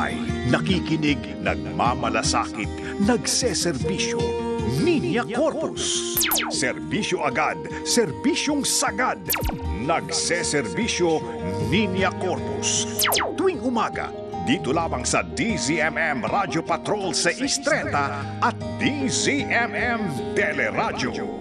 tinatambay, nakikinig, nagmamalasakit, nagseserbisyo. Ninya Corpus. Serbisyo agad, serbisyong sagad. Nagseserbisyo, Ninya Corpus. Tuwing umaga, dito lamang sa DZMM Radio Patrol 630 at DZMM Teleradyo.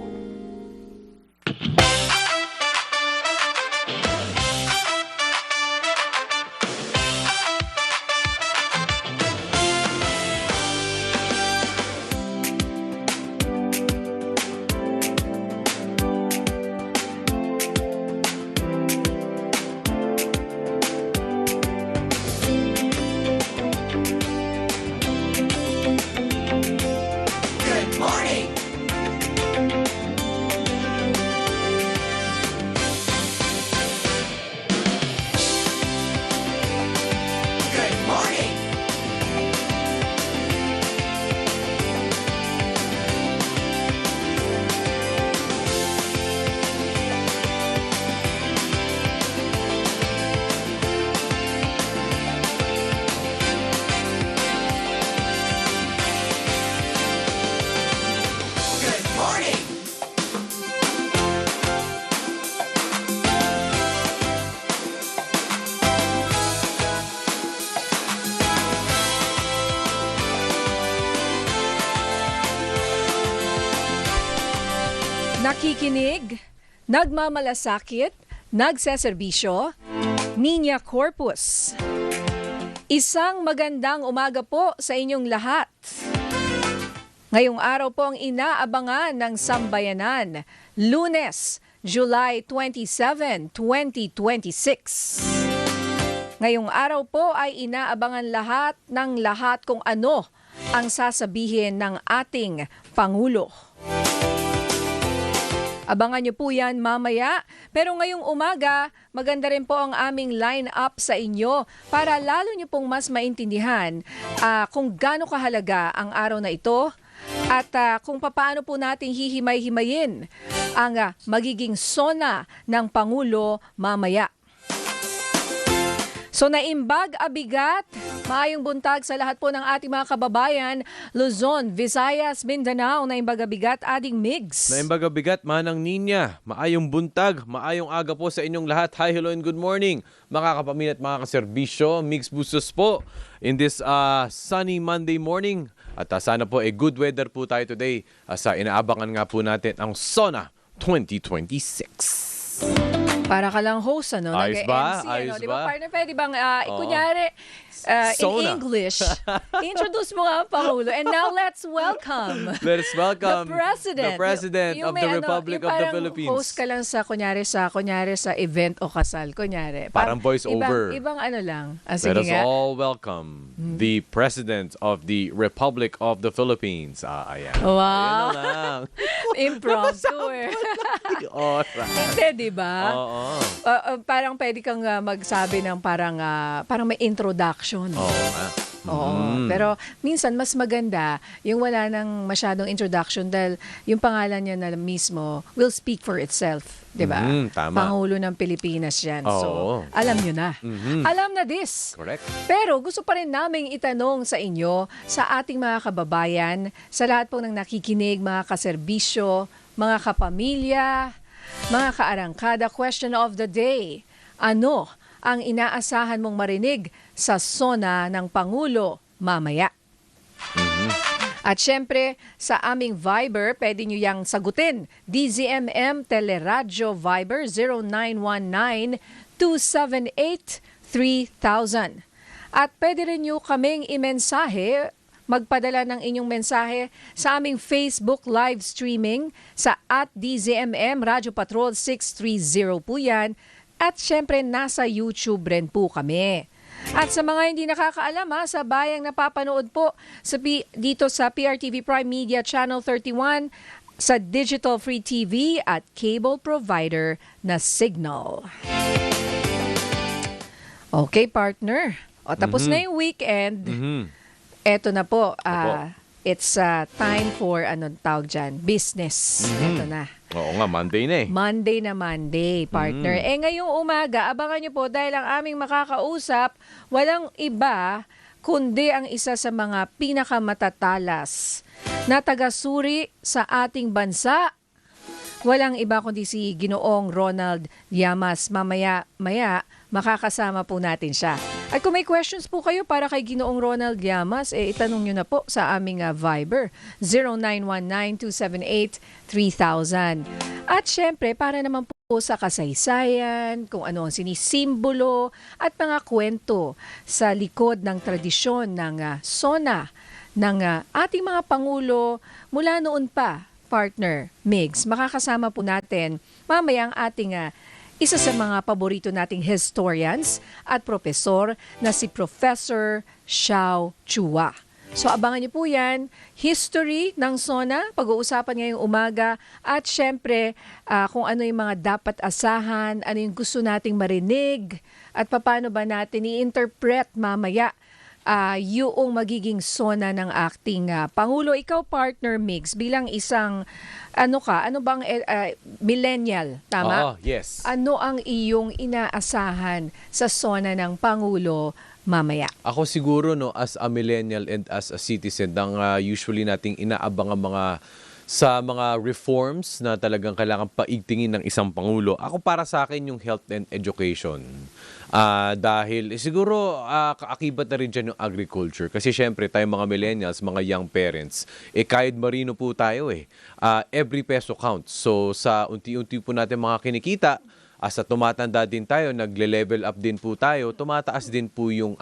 Nakikinig, nagmamalasakit, nagseserbisyo, Ninya Corpus. Isang magandang umaga po sa inyong lahat. Ngayong araw po ang inaabangan ng Sambayanan, Lunes, July 27, 2026. Ngayong araw po ay inaabangan lahat ng lahat kung ano ang sasabihin ng ating Pangulo. Abangan niyo po yan mamaya. Pero ngayong umaga, maganda rin po ang aming line-up sa inyo para lalo niyo pong mas maintindihan kung gaano kahalaga ang araw na ito at kung paano po natin hihimay-himayin ang magiging sona ng Pangulo mamaya. So naimbag abigat, maayong buntag sa lahat po ng ating mga kababayan, Luzon, Visayas, Mindanao, naimbag abigat, ading Migs. Naimbag abigat, manang Ninya, maayong buntag, maayong aga po sa inyong lahat. Hi, hello and good morning, mga kapamilya at mga kaserbisyo. Migs Bustos po in this sunny Monday morning. At sana po good weather po tayo today sa inaabangan nga po natin ang SONA 2026. Para ka lang host, ano? Ayos ba? Nag-MC, Ayos ano? Di ba? ba? Partner, pwede bang, kunyari, in Sona. English, introduce mo nga ang Pangulo. And now let's welcome Let's welcome the President. the President Yung of may the Republic yung of the parang Philippines. host ka lang sa, kunyari sa event o kasal, kunyari. Parang voice over. Ibang ano lang. Let Sige us nga. all welcome the President of the Republic of the Philippines. Ayan. Wow. Ayan na lang. Impromptu eh. Alright. Hindi, di ba? Oo. Parang pwede kang magsabi ng parang may introduction. Oo nga. Oo. Pero minsan mas maganda yung wala nang masyadong introduction dahil yung pangalan niya na mismo will speak for itself. Diba? Tama. Pangulo ng Pilipinas yan. Oo. So, alam nyo na. Alam na this. Correct. Pero gusto pa rin naming itanong sa inyo, sa ating mga kababayan, sa lahat po ng nakikinig, mga kaserbisyo, mga kapamilya, mga kaarangkada, question of the day. Ano ang inaasahan mong marinig sa SONA ng Pangulo mamaya? At syempre, sa aming Viber, pwede nyo yang sagutin. DZMM Teleradyo Viber 0919-278-3000. At pwede rin nyo kaming imensahe, magpadala ng inyong mensahe sa aming Facebook live streaming sa @DZMM Radyo Patrol 630 po yan. At syempre, nasa YouTube rin po kami. At sa mga hindi nakakaalam sa bayang napapanood po dito sa PRTV Prime Media Channel 31, sa Digital Free TV at cable provider na Signal. Okay, partner. O, tapos na yung weekend. Eto na po. It's time for, anong tawag dyan? Business. Eto na. Oo nga, Monday na eh. Monday, partner. Ngayong umaga, abangan nyo po dahil ang aming makakausap, walang iba kundi ang isa sa mga pinakamatatalas na tagasuri sa ating bansa. Walang iba kundi si Ginoong Ronald Llamas. Mamaya-maya, makakasama po natin siya. At kung may questions po kayo para kay Ginoong Ronald Llamas, itanong nyo na po sa aming Viber, 0919-278-3000. At syempre, para naman po sa kasaysayan, kung ano ang sinisimbolo at mga kwento sa likod ng tradisyon ng SONA ng ating mga Pangulo mula noon pa, partner Migs. Makakasama po natin mamaya ang ating isa sa mga paborito nating historians at profesor na si Professor Xiao Chua. So abangan niyo po yan, history ng SONA, pag-uusapan ngayong umaga at syempre kung ano yung mga dapat asahan, ano yung gusto nating marinig at paano ba natin i-interpret mamaya yung magiging SONA ng acting Pangulo. Ikaw, partner Migs, bilang isang ano bang millennial, tama? Oo, yes. Ano ang iyong inaasahan sa SONA ng Pangulo mamaya? Ako siguro, no, as a millennial and as a citizen, usually nating inaabang ang sa mga reforms na talagang kailangan paigtingin ng isang Pangulo. Ako, para sa akin, yung health and education. Dahil siguro kaakibat na rin dyan yung agriculture. Kasi syempre tayo mga millennials, mga young parents, kahit marino po tayo every peso counts. So sa unti-unti po natin mga kinikita, sa tumatanda din tayo, nagle-level up din po tayo, tumataas din po yung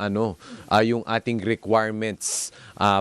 yung ating requirements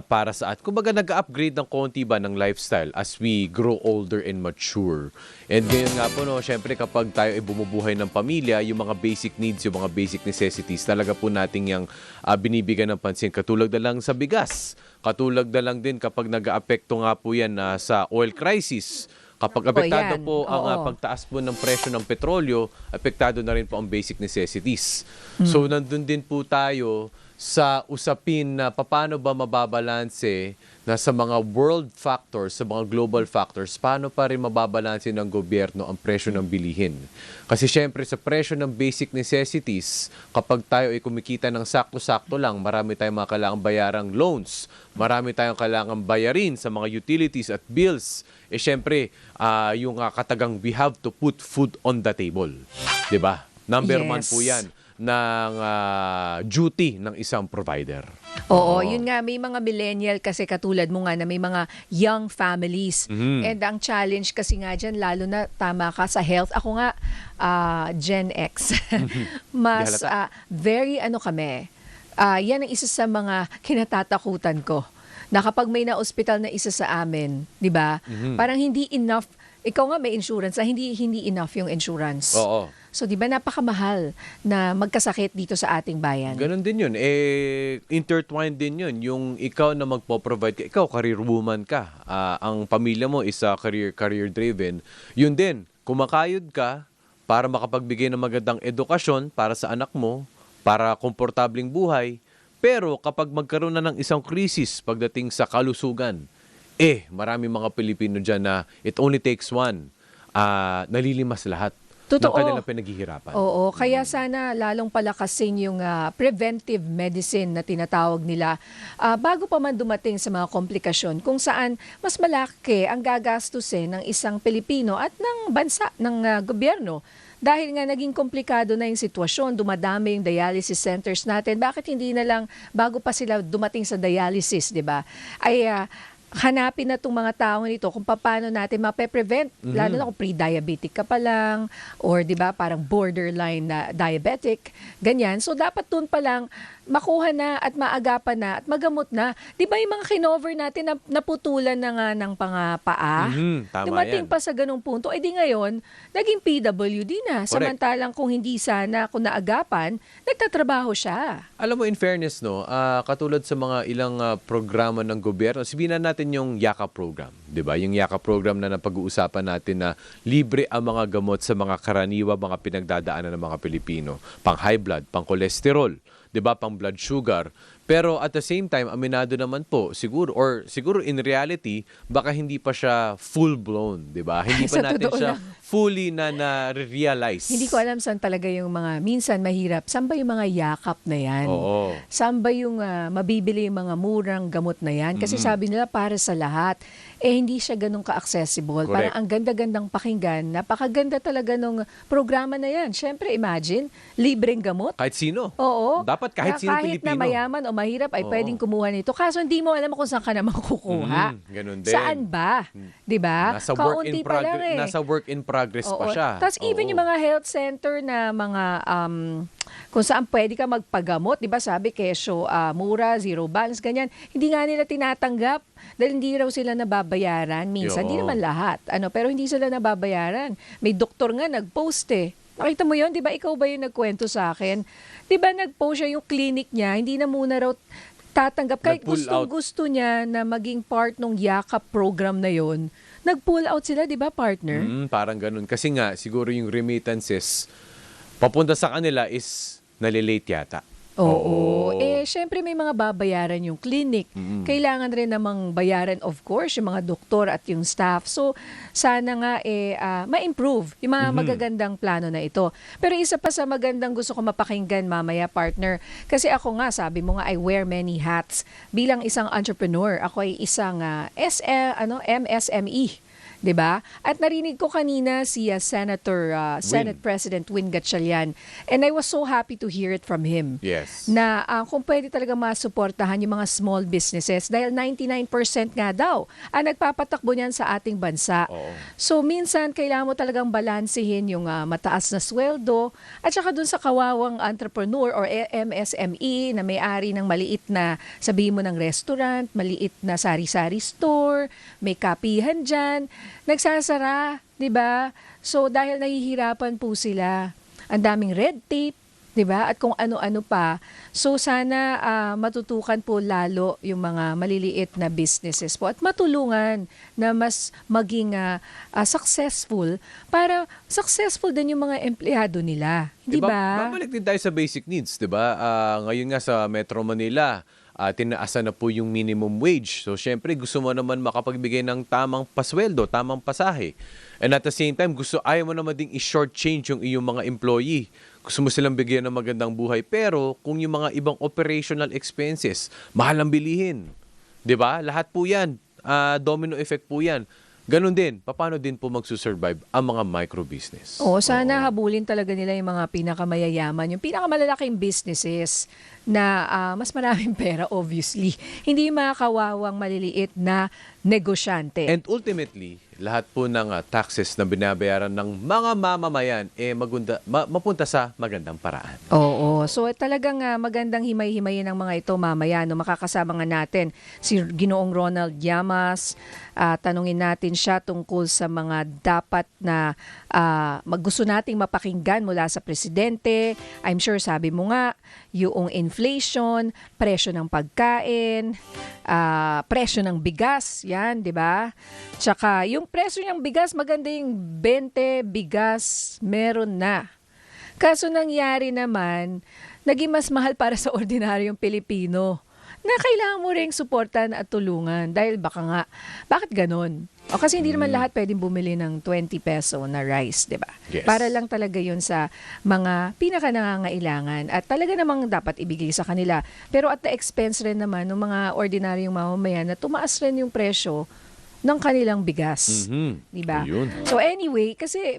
para sa kumbaga nag-upgrade ng konti ba ng lifestyle as we grow older and mature. And ngayon nga po, no, syempre kapag tayo ay bumubuhay ng pamilya, yung mga basic needs, yung mga basic necessities, talaga po nating yung binibigyan ng pansin. Katulad na lang sa bigas, katulad na lang din kapag nag-aapekto nga po yan sa oil crisis. Kapag apektado po ang pagtaas po ng presyo ng petrolyo, apektado na rin po ang basic necessities. So nandun din po tayo sa usapin na paano ba mababalanse na sa mga world factors, sa mga global factors, paano pa rin mababalanse ng gobyerno ang presyo ng bilihin. Kasi syempre sa presyo ng basic necessities, kapag tayo ay kumikita ng sakto-sakto lang, marami tayong mga kailangang bayarang loans, marami tayong kailangang bayarin sa mga utilities at bills. Syempre, yung katagang we have to put food on the table. 'Di ba? Number one po yan ng duty ng isang provider. Oo, yun nga, may mga millennial kasi katulad mo nga na may mga young families. And ang challenge kasi nga dyan, lalo na tama ka sa health. Ako nga, Gen X. Mas very kami. Yan ang isa sa mga kinatatakutan ko. Na kapag may na-hospital na isa sa amin, di ba? Parang hindi enough. Ikaw nga may insurance, hindi enough yung insurance. Oo. So, di ba napakamahal na magkasakit dito sa ating bayan? Ganon din yun. Intertwined din yun. Yung ikaw na magpo-provide ka, ikaw, career woman ka. Ang pamilya mo is career-driven. Yun din, kumakayod ka para makapagbigay ng magandang edukasyon para sa anak mo, para komportabling buhay. Pero kapag magkaroon na ng isang krisis pagdating sa kalusugan, marami mga Pilipino dyan na it only takes one. Nalilimas lahat. Totoo. Ng kanilang pinaghihirapan. Oo, kaya sana lalong palakasin yung preventive medicine na tinatawag nila bago pa man dumating sa mga komplikasyon kung saan mas malaki ang gagastusin ng isang Pilipino at ng bansa, ng gobyerno. Dahil nga naging komplikado na yung sitwasyon, dumadami yung dialysis centers natin, bakit hindi na lang bago pa sila dumating sa dialysis, di ba? Ay hanapin na itong mga tao nito kung paano natin mape-prevent, lalo na kung pre-diabetic ka pa lang, or di ba parang borderline na diabetic, ganyan. So dapat dun pa lang makuha na at maagapan na at magamot na. Di ba yung mga kinover natin na naputulan na nga ng paa? Tama Dumating yan. pa sa ganung punto. Di ngayon, naging PWD na. Correct. Samantalang kung hindi sana, kung naagapan, nagtatrabaho siya. Alam mo, in fairness, no, katulad sa mga ilang programa ng gobyerno, sabihin na natin yung YAKA program. 'Di ba? Yung YAKA program na napag-uusapan natin na libre ang mga gamot sa mga karaniwa, mga pinagdadaanan ng mga Pilipino. Pang high blood, pang cholesterol, 'di ba? Pang blood sugar. Pero at the same time, aminado naman po, siguro in reality, baka hindi pa siya full-blown, di ba? Hindi pa Sa natin totoo siya lang. fully na-realize. Hindi ko alam saan talaga yung mga, minsan mahirap. Saan ba yung mga yakap na yan? Oo. Saan ba yung mabibili yung mga murang gamot na yan? Kasi sabi nila para sa lahat. Hindi siya ganun ka-accessible. Correct. Parang ang ganda-gandang pakinggan. Napakaganda talaga nung programa na yan. Siyempre, imagine, libreng gamot. Kahit sino. Oo. Dapat kahit sino Kahit Pilipino. na mayaman o mahirap ay Oo. pwedeng kumuha nito. Kaso hindi mo alam kung saan ka naman kukuha. Ganun din. Saan ba? 'Di ba? Nasa Kaunti pa lang eh. Nasa work in progress pa Oo. siya. Tapos even Oo. yung mga health center na mga kung saan pwede ka magpagamot, 'di ba? Sabi kesyo mura, zero balance, ganyan. Hindi nga nila tinatanggap dahil hindi raw sila nababayaran. Minsan, hindi Oo. naman lahat. Pero hindi sila nababayaran. May doktor nga nag-post eh. Nakita mo yun? Di ba ikaw ba yung nagkwento sa akin? Di ba nag-post siya yung clinic niya, hindi na muna raw tatanggap. Kahit Nag-pull out. gusto niya na maging part ng yakap program na yon, nag-pull out sila, di ba partner? Parang ganun. Kasi nga, siguro yung remittances, papunta sa kanila is nalilate yata. Oo. Syempre may mga babayaran yung clinic. Kailangan rin namang bayaran, of course, yung mga doktor at yung staff. So, sana nga ma-improve yung mga magagandang plano na ito. Pero isa pa sa magandang gusto ko mapakinggan mamaya, partner. Kasi ako nga, sabi mo nga, I wear many hats. Bilang isang entrepreneur, ako ay isang MSME. 'Di ba? At narinig ko kanina si Senate President Win Gatchalian, and I was so happy to hear it from him. Yes. Na kung pwede talaga masuportahan yung mga small businesses dahil 99% nga daw ang nagpapatakbo niyan sa ating bansa. Oo. So minsan kailangan mo talagang balansehin yung mataas na sweldo at saka dun sa kawawang entrepreneur or MSME na may-ari ng maliit na, sabihin mo ng restaurant, maliit na sari-sari store, may kapihan dyan, nagsasara, 'di ba? So dahil nahihirapan po sila, ang daming red tape, 'di ba? At kung ano-ano pa. So sana matutukan po lalo yung mga maliliit na businesses po at matulungan na mas maging successful para successful din yung mga empleyado nila, 'di ba? Babalik din tayo sa basic needs, 'di ba? Ngayon nga sa Metro Manila, tinaasan na po yung minimum wage. So, syempre, gusto mo naman makapagbigay ng tamang pasweldo, tamang pasahe. And at the same time, ayaw mo naman ding i-short change yung iyong mga employee. Gusto mo silang bigyan ng magandang buhay. Pero, kung yung mga ibang operational expenses, mahal ang bilihin. 'Di ba? Lahat po yan. Domino effect po yan. Ganon din, paano din po magsusurvive ang mga micro-business? Sana habulin talaga nila yung mga pinakamayayaman, yung pinakamalalaking businesses na mas maraming pera, obviously. Hindi yung mga kawawang maliliit na negosyante. And ultimately, lahat po ng taxes na binabayaran ng mga mamamayan mapunta sa magandang paraan. Oo. So talagang magandang himay-himayin ng mga ito mamaya. No, makakasama nga natin si Ginoong Ronald Llamas. Tanungin natin siya tungkol sa mga dapat na gusto nating mapakinggan mula sa presidente. I'm sure sabi mo nga, yung inflation, presyo ng pagkain, presyo ng bigas, yan, di ba? Tsaka yung presyo ng bigas, maganda yung 20 bigas, meron na. Kaso nangyari naman, naging mas mahal para sa ordinaryong Pilipino na kailangan mo ring suportan at tulungan dahil bakit ganon? Kasi hindi naman lahat pwedeng bumili ng 20 peso na rice, di ba? Yes. Para lang talaga yun sa mga pinaka-nangangailangan at talaga namang dapat ibigay sa kanila. Pero at the expense rin naman ng mga ordinaryong mamamayan na tumaas rin yung presyo ng kanilang bigas. Di ba? Ayun. So anyway, kasi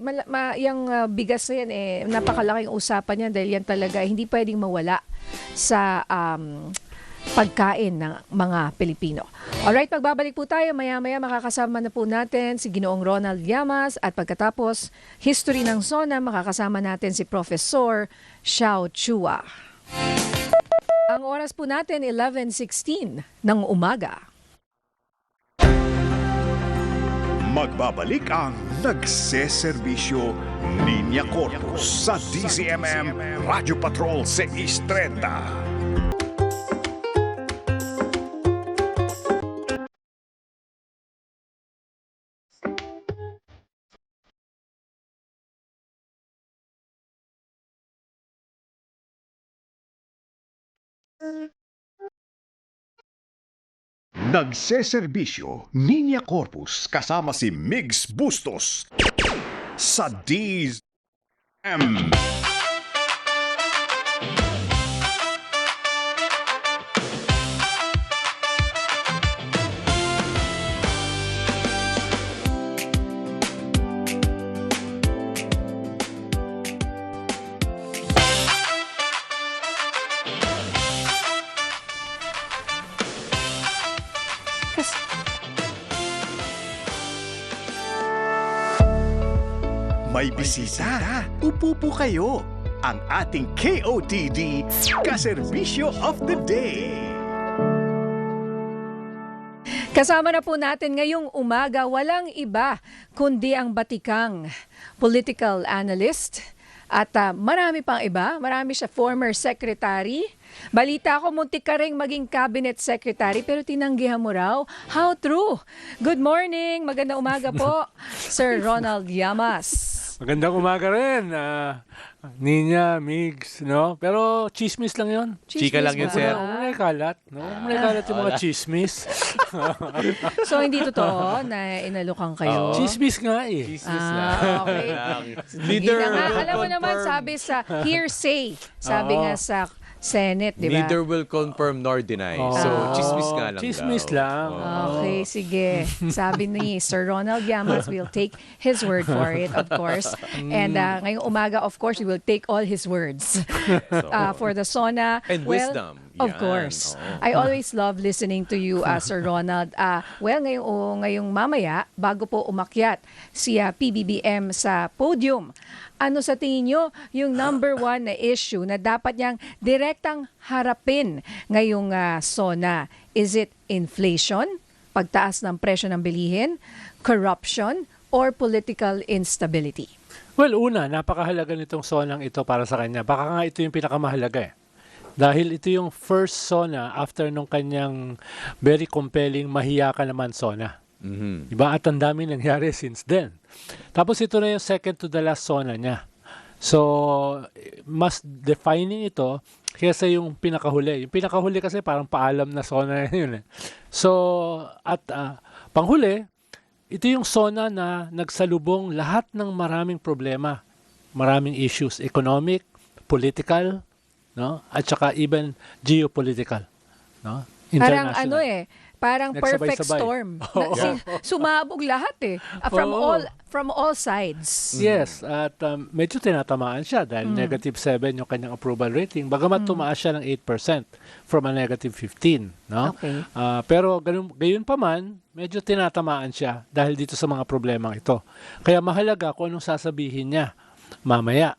yung bigas na yan, napakalaking usapan yan dahil yan talaga hindi pwedeng mawala sa pagkain ng mga Pilipino. Alright, magbabalik po tayo. Maya-maya makakasama na po natin si Ginoong Ronald Llamas at pagkatapos, history ng SONA, makakasama natin si Professor Xiao Chua. Ang oras po natin, 11:16 ng umaga. Magbabalik ang nagseserbisyo Niña Corpus sa DZMM Radio Patrol 630. Nagseserbisyo Niña Corpus kasama si Migs Bustos sa DZMM. May bisita. Upo po kayo. Ang ating KOTD Kaserbisyo of the Day. Kasama na po natin ngayong umaga, walang iba kundi ang batikang political analyst at marami pang iba. Marami siya, former secretary. Balita ko, muntik ka rin maging cabinet secretary pero tinanggihan mo raw. How true? Good morning, magandang umaga po, Sir Ronald Llamas. Magandang umaga rin, Ninya, Migs, no? Pero chismis lang yon. Chika lang yun, ba? sir. Huwag mo na ikalat, no? Huwag mo na ikalat yung mga chismis. So hindi totoo na inalukan kayo? Chismis nga eh. Okay. Leader Hindi na nga. will Alam mo naman, confirm. sabi sa hearsay, sabi nga sa Senate, di ba? Neither will confirm nor deny. So, chismis nga lang Chismis daw. lang. Okay, sige. Sabi ni Sir Ronald Llamas, we'll take his word for it, of course. And ngayong umaga, of course, we will take all his words for the SONA. And wisdom. Of Yan. course. Oo. I always love listening to you, Sir Ronald. Ngayong mamaya, bago po umakyat si PBBM sa podium, ano sa tingin nyo yung number one na issue na dapat niyang direktang harapin ngayong SONA? Is it inflation, pagtaas ng presyo ng bilihin, corruption, or political instability? Well, una, napakahalaga nitong sonang ito para sa kanya. Baka nga ito yung pinakamahalaga eh. Dahil ito yung first SONA after nung kanyang very compelling Mahiya Ka Naman SONA. Diba? At ang dami nangyari since then. Tapos ito na yung second to the last SONA niya. So, mas defining ito kaysa yung pinakahuli. Yung pinakahuli kasi parang paalam na SONA yun eh. So, at panghuli, ito yung SONA na nagsalubong lahat ng maraming problema, maraming issues, economic, political, no? At saka even geopolitical, no? Parang International. parang perfect Nagsabay-sabay. storm. Kasi sumabog lahat from all sides. Yes, at medyo tinatamaan siya dahil negative 7 yung kanyang approval rating. Bagamat tumaas siya ng 8% from a negative 15, no? Okay. Pero gayon pa man, medyo tinatamaan siya dahil dito sa mga problemang ito. Kaya mahalaga kung anong sasabihin niya mamaya.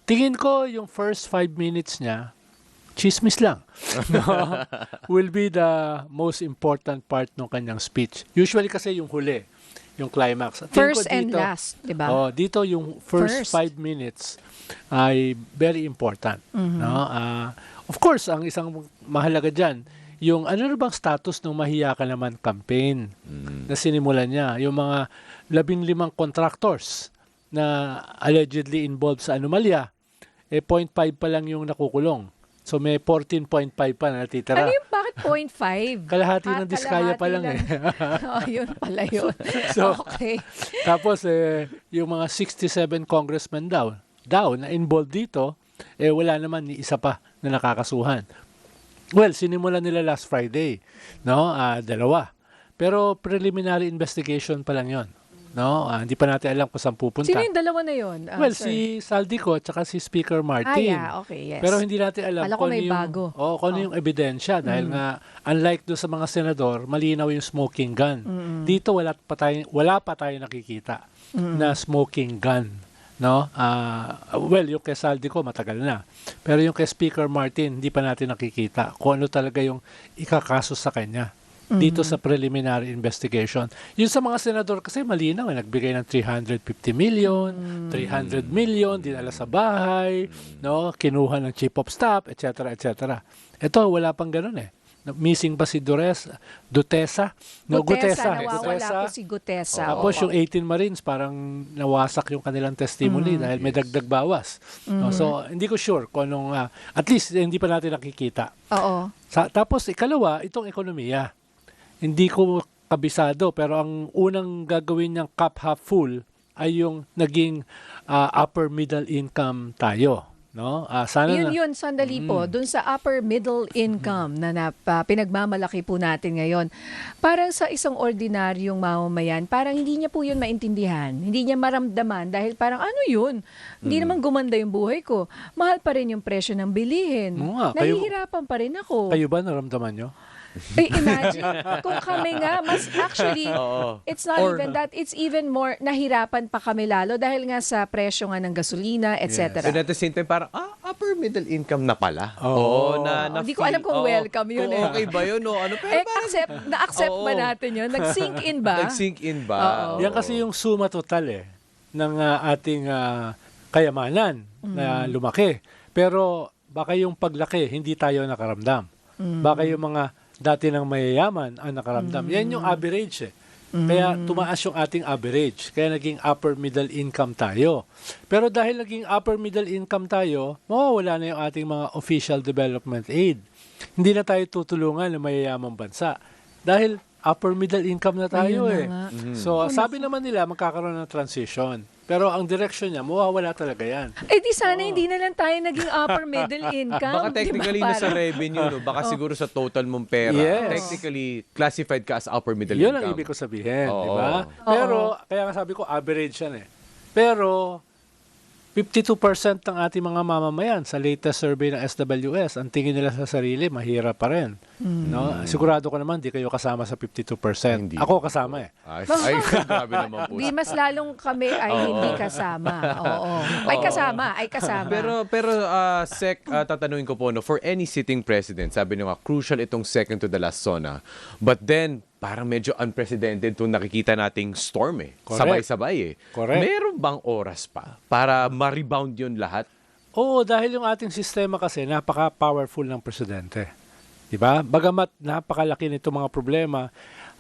Tingin ko yung first 5 minutes niya, chismis lang. No? Will be the most important part ng kanyang speech. Usually kasi yung huli, yung climax. Tingin ko First and last, di ba? Dito yung first 5 minutes ay very important. No? Of course, ang isang mahalaga dyan, yung ano na bang status ng Mahiya Ka Naman campaign na sinimulan niya. Yung mga 15 contractors na allegedly involved sa anomalya, 0.5 pa lang yung nakukulong. So may 14.5 pa na natitira. Ano yung bakit 0.5? Kalahati ng Diskaya pa lang eh. Yun pala yun. So, okay. Tapos yung mga 67 congressmen daw na involved dito, wala naman ni isa pa na nakakasuhan. Well, sinimulan nila last Friday, no? 2. Pero preliminary investigation pa lang 'yon. No? Hindi pa natin alam kung saan pupunta. Sino yung dalawa na yun? Well, sir? si Saldico at saka si Speaker Martin. Okay, yes. Pero hindi natin alam Kala ko may yung, bago. kung ano yung ebidensya. Dahil nga, unlike doon sa mga senador, malinaw yung smoking gun. Dito wala pa tayo nakikita na smoking gun. No? Well, yung kay Saldico, matagal na. Pero yung kay Speaker Martin, hindi pa natin nakikita kung ano talaga yung ikakaso sa kanya. Dito sa preliminary investigation. Yung sa mga senador kasi malinaw, nagbigay ng 350 million, 300 million, dinala sa bahay, no, kinuha ng chief of staff, etc., etc. Ito, wala pang ganun eh. Missing pa si Gutesa? No, Gutesa, nawawala Gutesa. po si Gutesa. Tapos Oo. yung 18 Marines, parang nawasak yung kanilang testimony dahil may dagdag bawas. No, so, hindi ko sure kung anong, at least hindi pa natin nakikita. Oo. Tapos, ikalawa, itong ekonomiya. Hindi ko kabisado, pero ang unang gagawin niyang cup half full ay yung naging upper middle income tayo. No? Sana Yun, sandali po, dun sa upper middle income na pinagmamalaki po natin ngayon, parang sa isang ordinaryong mamamayan, parang hindi niya po yun maintindihan, hindi niya maramdaman dahil parang ano yun, hindi naman gumanda yung buhay ko, mahal pa rin yung presyo ng bilihin, Oo nga, nahihirapan pa rin ako. kayo ba naramdaman nyo? Imagine, kung kami nga, mas actually, it's not even that, it's even more, nahirapan pa kami lalo dahil nga sa presyo nga ng gasolina, etc. And at the same time, parang, upper middle income na pala. Oo. Hindi ko alam kung welcome yun Kung okay ba yun, no? Ano, pero parang, Na-accept ba Oo. natin yun? Nag-sink in ba? nag-sink in ba? Oo. Yan kasi yung suma total ng ating kayamanan na lumaki. Pero baka yung paglaki, hindi tayo nakaramdam. Baka yung mga dati ng mayayaman ang nakaramdam. Yan yung average Kaya tumaas yung ating average. Kaya naging upper middle income tayo. Pero dahil naging upper middle income tayo, mawawala na yung ating mga official development aid. Hindi na tayo tutulungan ng mayayamang bansa. Dahil upper middle income na tayo Ayun na nga. So, sabi naman nila magkakaroon ng transition. Pero ang direction niya, mawawala talaga yan. Eh di sana hindi na lang tayo naging upper middle income. Baka technically diba? na sa revenue, no? Baka siguro sa total mong pera. Yes. Technically, classified ka as upper middle Yun income. ang ibig ko sabihin, Oo. di ba? Pero, kaya nga sabi ko, average yan Pero, 52% ng ating mga mamamayan sa latest survey ng SWS, ang tingin nila sa sarili, mahirap pa rin. No? Sigurado ko naman, di kayo kasama sa 52%. Hindi. Ako kasama Ay, grabe naman po. Di mas lalong kami ay hindi kasama. Oo. Ay kasama. Pero Sec, tatanungin ko po, no, for any sitting president, sabi nyo nga, crucial itong second to the last SONA. But then, parang medyo unprecedented itong nakikita nating storm Correct. Sabay-sabay Correct. Meron bang oras pa para ma-rebound yun lahat? Oo, dahil yung ating sistema kasi napaka-powerful ng presidente. Di ba? Bagamat napakalaki nito mga problema,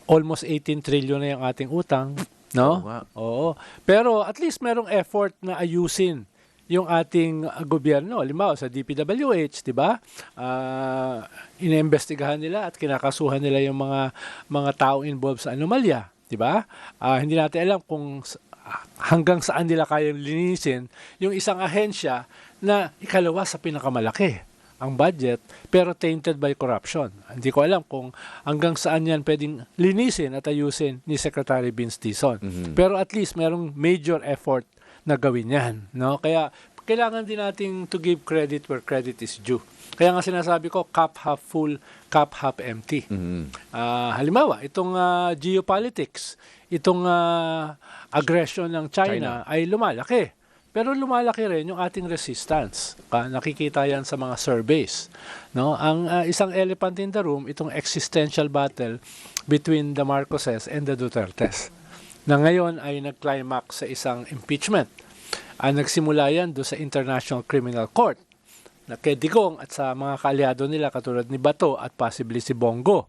almost 18 trillion na yung ating utang, no? Oo nga. Oo. Pero at least merong effort na ayusin yung ating gobyerno. Halimbawa sa DPWH, di ba? Iniimbestigahan nila at kinakasuhan nila yung mga tao involved sa anomalya, di ba? Hindi natin alam kung hanggang saan nila kayang linisin yung isang ahensya na ikalawa sa pinakamalaki ang budget pero tainted by corruption. Hindi ko alam kung hanggang saan yan pwedeng linisin at ayusin ni Secretary Vince Dizon. Pero at least merong major effort na gawin yan. No? Kaya kailangan din nating to give credit where credit is due. Kaya nga sinasabi ko, cup half full, cup half empty. Halimbawa, itong geopolitics, itong aggression ng China ay lumalaki. Pero lumalaki rin yung ating resistance. Nakikita yan sa mga surveys. No? Ang isang elephant in the room, itong existential battle between the Marcoses and the Dutertes, na ngayon ay nag-climax sa isang impeachment. Nagsimula yan doon sa International Criminal Court na kay Digong at sa mga kaalyado nila katulad ni Bato at possibly si Bongo.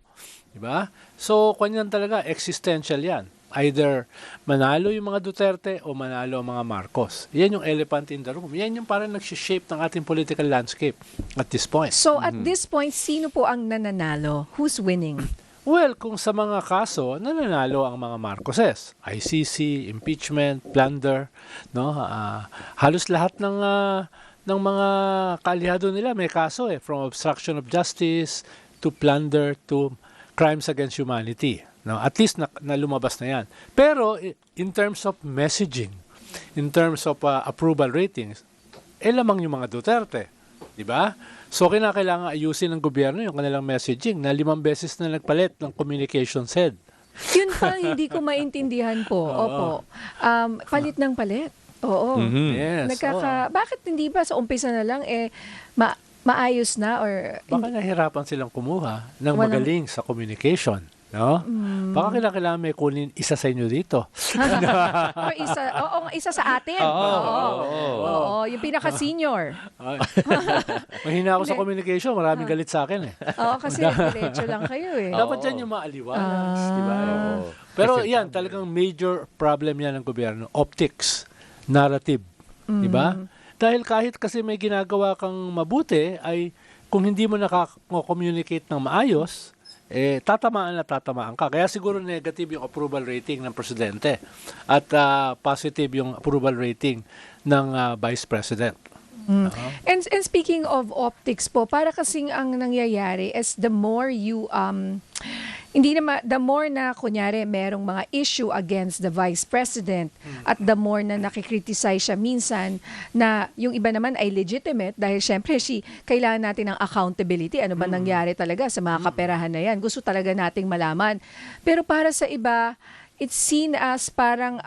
Diba? So, kanyan talaga, existential yan. Either manalo yung mga Duterte o manalo ang mga Marcos. Yan yung elephant in the room. Yan yung parang nagsishape ng ating political landscape at this point. So at this point, sino po ang nananalo? Who's winning? Well, kung sa mga kaso, nananalo ang mga Marcoses. ICC, impeachment, plunder, no? Halos lahat ng mga kaalyado nila may kaso from obstruction of justice to plunder to crimes against humanity. No? At least na lumabas na yan. Pero in terms of messaging, in terms of approval ratings, lamang yung mga Duterte. Di ba? So, kailangan ayusin ng gobyerno yung kanilang messaging na 5 beses na nagpalit ng communications head. Yun pa hindi ko maintindihan po. Opo. Palit ng palit. Oo. Yes. Bakit hindi ba sa umpisa na lang maayos na or Baka nahirapan silang kumuha ng magaling sa communication. No? Baka kailangan may kunin isa sa inyo dito. or isa sa atin. Oo, yung pinaka-senior. Mahina ako sa communication, maraming galit sa akin Oo, kasi diretso lang kayo Dapat yan yung maaliwalas, di ba? Pero yan, talagang major problem yan ng gobyerno. Optics, narrative, di ba? Dahil kahit kasi may ginagawa kang mabuti, ay kung hindi mo communicate ng maayos, tatamaan ka. Kaya siguro negative yung approval rating ng presidente at positive yung approval rating ng vice president. And speaking of optics po, para kasing ang nangyayari is the more you the more na kunyari merong mga issue against the vice president at the more na nakikriticize siya minsan na yung iba naman ay legitimate dahil syempre kailangan natin ng accountability. Ano ba nangyari talaga sa mga kaperahan na yan? Gusto talaga nating malaman. Pero para sa iba, it's seen as parang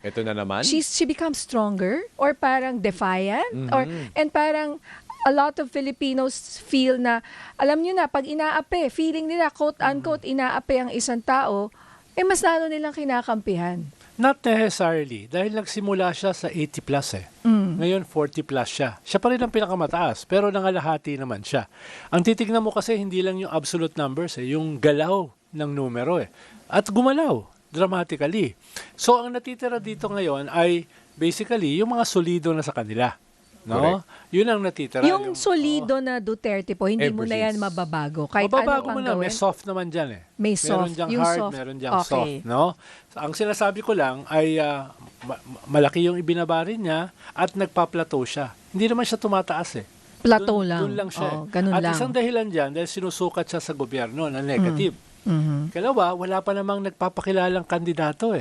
Ito na naman. she becomes stronger or parang defiant and parang a lot of Filipinos feel na alam nyo na pag inaapi, feeling nila quote unquote inaapi ang isang tao, mas lalo nilang kinakampihan. Not necessarily dahil nagsimula siya sa 80 plus Ngayon 40 plus siya. Siya pa rin ang pinakamataas pero nangalahati naman siya. Ang titignan mo kasi hindi lang yung absolute numbers yung galaw ng numero At gumalaw dramatically. So ang natitira dito ngayon ay basically yung mga solido na sa kanila. No? Correct. Yun ang natitira. Yung solido na Duterte po, hindi mo na yan Eversince. mababago. Kahit Mababago ano mo pang na, gawin. may soft naman dyan May Meron soft. diyang Yung hard, soft. meron diyang Okay. soft. No? Ang sinasabi ko lang ay malaki yung ibinabarin niya at nagpa-plateau siya. Hindi naman siya tumataas Plateau lang. Doon lang siya. Oo, ganun At lang. isang dahilan dyan dahil sinusukat siya sa gobyerno na negative. Kalawa, wala pa namang nagpapakilalang kandidato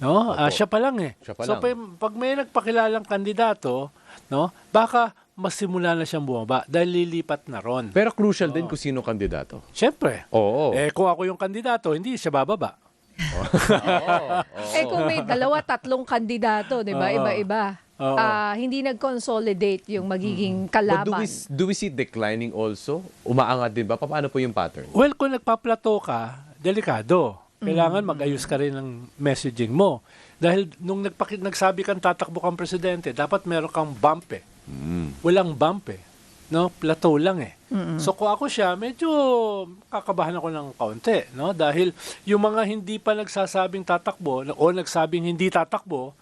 No? Opo. Siya pa lang Siya pa So lang. pag may nagpakilalang kandidato, no, baka mas simula na siyang bumaba dahil lilipat na ron. Pero crucial din kung sino kandidato. Siyempre. Oo. Kung ako yung kandidato, hindi siya bababa. Kung may dalawa, tatlong kandidato, di ba? Oo. Iba-iba. Oo. Hindi nag-consolidate yung magiging But kalaban. do we see declining also? Umaangat din ba? Paano po yung pattern? Well, kung nagpa-plateau ka, delikado. Kailangan mag-ayos ka rin ng messaging mo. Dahil nung nagsabi kang tatakbo kang presidente, dapat meron kang bump Walang bump No? Plateau lang So kung ako siya, medyo kakabahan ako ng kaunti. No? Dahil yung mga hindi pa nagsasabing tatakbo o nagsabing hindi tatakbo,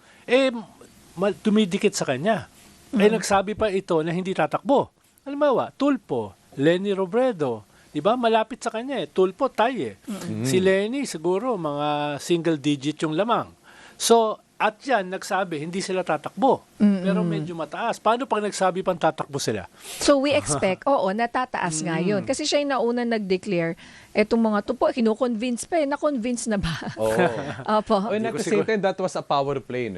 tumidikit sa kanya. Nagsabi pa ito na hindi tatakbo. Halimbawa, Tulfo, Leni Robredo, di ba? Malapit sa kanya Tulfo, tay Si Leni, siguro, mga single digit yung lamang. So, at yan, nagsabi, hindi sila tatakbo. Pero medyo mataas. Paano pag nagsabi pang tatakbo sila? So we expect, natataas nga yun. Kasi siya yung nauna nag-declare, etong mga to po, kinukonvince pa na-convince na ba? Oo. Opo. And at the same time, that was a power play,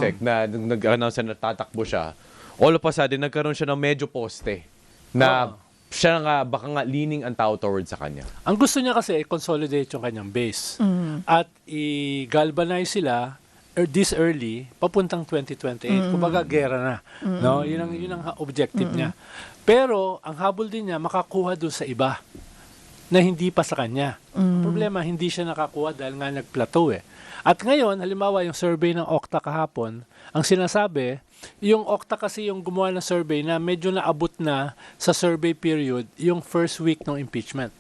Sec, na nung nag-announce na tatakbo siya, all of a sudden, nagkaroon siya ng medyo poste na siya nga, baka nga leaning ang tao towards sa kanya. Ang gusto niya kasi, i-consolidate yung kanyang base. At i-galvanize sila this early, papuntang 2028. Kumbaga, gera na. No? Yun ang objective niya. Pero, ang habol din niya, makakuha doon sa iba na hindi pa sa kanya. Ang problema, hindi siya nakakuha dahil nga nag-plateau At ngayon, halimbawa, yung survey ng Okta kahapon, ang sinasabi, yung Okta kasi yung gumawa ng survey na medyo naabot na sa survey period yung first week ng impeachment.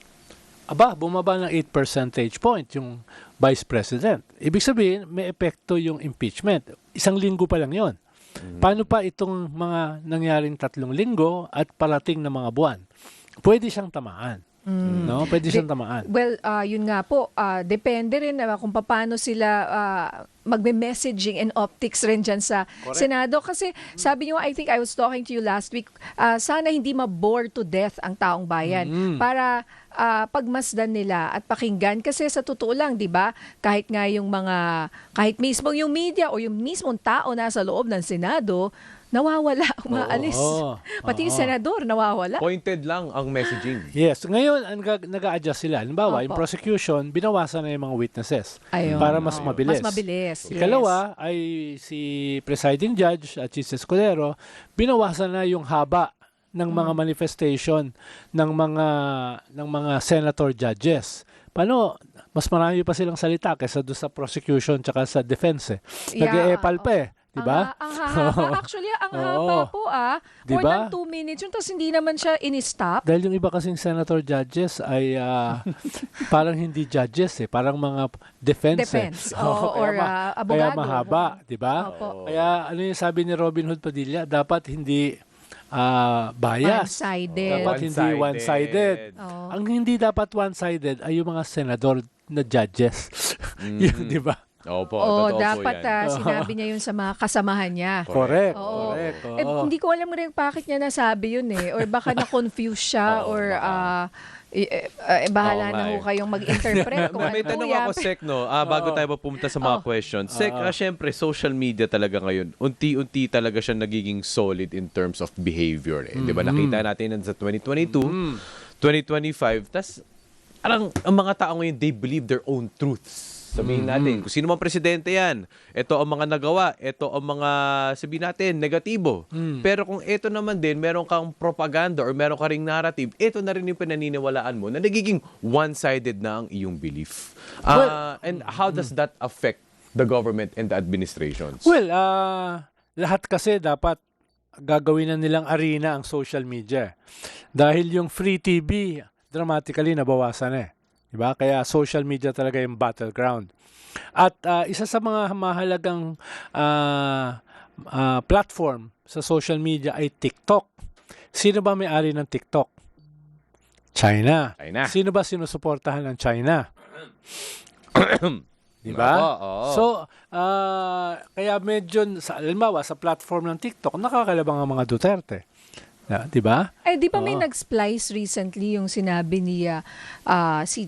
Bumaba ng 8 percentage point yung vice president. Ibig sabihin, may epekto yung impeachment. 1 linggo pa lang yon. Paano pa itong mga nangyaring 3 linggo at parating na mga buwan? Pwede siyang tamaan. No? Pwede siyang tamaan. Well, yun nga po, depende rin kung paano sila magme-messaging and optics rin dyan sa Senado. Kasi sabi niyo, I think I was talking to you last week, sana hindi ma-bore to death ang taong bayan para pagmasdan nila at pakinggan. Kasi sa totoo lang, di ba, kahit mismo yung media o yung mismong tao nasa loob ng Senado, nawawala, umaalis. Pati yung senador, nawawala. Pointed lang ang messaging. Yes. Ngayon, nag-a-adjust sila. Halimbawa, yung Opo. prosecution, binawasan na yung mga witnesses Ayun. para mas mabilis. Mas mabilis. Ikalawa ay si presiding judge at Chief Escudero, binawasan na yung haba ng mga manifestation ng mga senator judges. Paano? Mas marami pa silang salita kaysa doon sa prosecution tsaka sa defense. Nag-e-epal pa Diba? Ang haba. Actually, ang haba po More Diba? than 2 minutes. Yung tapos hindi naman siya in-stop. Dahil yung iba kasing senator judges ay parang hindi judges parang mga defense. Or abogado. Kaya mahaba, di ba? Opo. Kaya ano yung sabi ni Robin Hood Padilla, dapat hindi bias. One-sided. Dapat hindi one-sided. Oo. Ang hindi dapat one-sided ay yung mga senador na judges. Yun, di ba? Opo, Oo, totoo po dapat yan. sinabi niya yun sa mga kasamahan niya. Correct. Oo. Correct. Eh, Oo. hindi ko alam rin bakit niya nasabi yun eh. Or baka na-confuse siya Oo, or baka. bahala Oo na nga ho eh. kayong mag-interpret kung May ano tanong yan. ako, Sek, no? Bago tayo pumunta sa mga questions. Sek, syempre, social media talaga ngayon, unti-unti talaga siya nagiging solid in terms of behavior. Eh. Di ba? Nakita natin yan sa 2022, 2025. Tas, ang mga tao ngayon, they believe their own truths. Sabihin natin, kung sino mang presidente yan, ito ang mga nagawa, ito ang mga, sabihin natin, negatibo. Pero kung ito naman din, meron kang propaganda or meron ka ring narrative, ito na rin yung pinaniniwalaan mo na nagiging one-sided na ang iyong belief. And how does that affect the government and the administrations? Well, lahat kasi dapat gagawin na nilang arena ang social media. Dahil yung free TV, dramatically nabawasan eh. Diba? Kaya social media talaga yung battleground. At isa sa mga mahalagang platform sa social media ay TikTok. Sino ba may-ari ng TikTok? China. China. Sino ba sinusuportahan ng China? Diba? Oo. So, kaya medyo, halimbawa, sa platform ng TikTok, nakakalabang ang mga Duterte. Diba? Eh, di ba may nag-splice recently yung sinabi ni si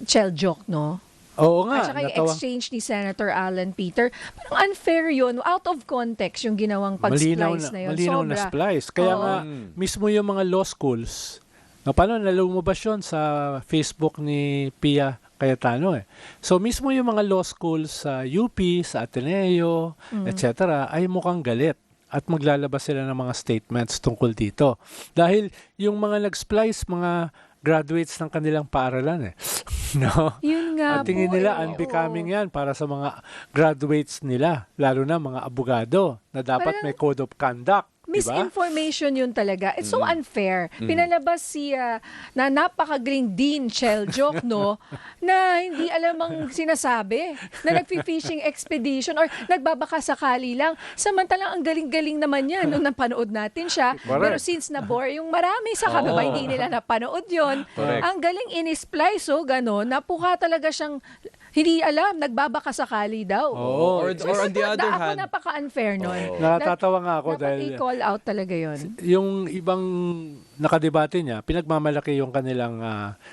Chel Jokno? Oo nga. At saka yung exchange ni Senator Alan Peter. Parang unfair yun. Out of context yung ginawang pag-splice na yun. Malinaw na splice. Kaya nga, mismo yung mga law schools, paano nalumabas yun sa Facebook ni Pia Cayetano eh. So mismo yung mga law schools sa UP, sa Ateneo, etc. ay mukhang galit at maglalabas sila ng mga statements tungkol dito. Dahil yung mga nag-splice, mga graduates ng kanilang paaralan eh. No? Yun nga At tingin po nila eh, unbecoming yan para sa mga graduates nila, lalo na mga abogado na dapat may code of conduct. Diba? Misinformation yun talaga. It's so unfair. Pinalabas na napakagaling Dean Chel Jokno na hindi alam ang sinasabi, na nag-fishing expedition or nagbabaka sakali lang. Samantalang ang galing-galing naman yan nung napanood natin siya. Pero since na-bore yung marami sa kababa, hindi nila napanood yun. Correct. Ang galing in-splice, gano'n, napuka talaga siyang hindi alam, nagbabaka sakali daw. Or on the other hand, napaka-unfair nun. Nakatatawa nga ako Dapat dahil i-call out talaga yun. yung ibang nakadebate niya, pinagmamalaki yung kanilang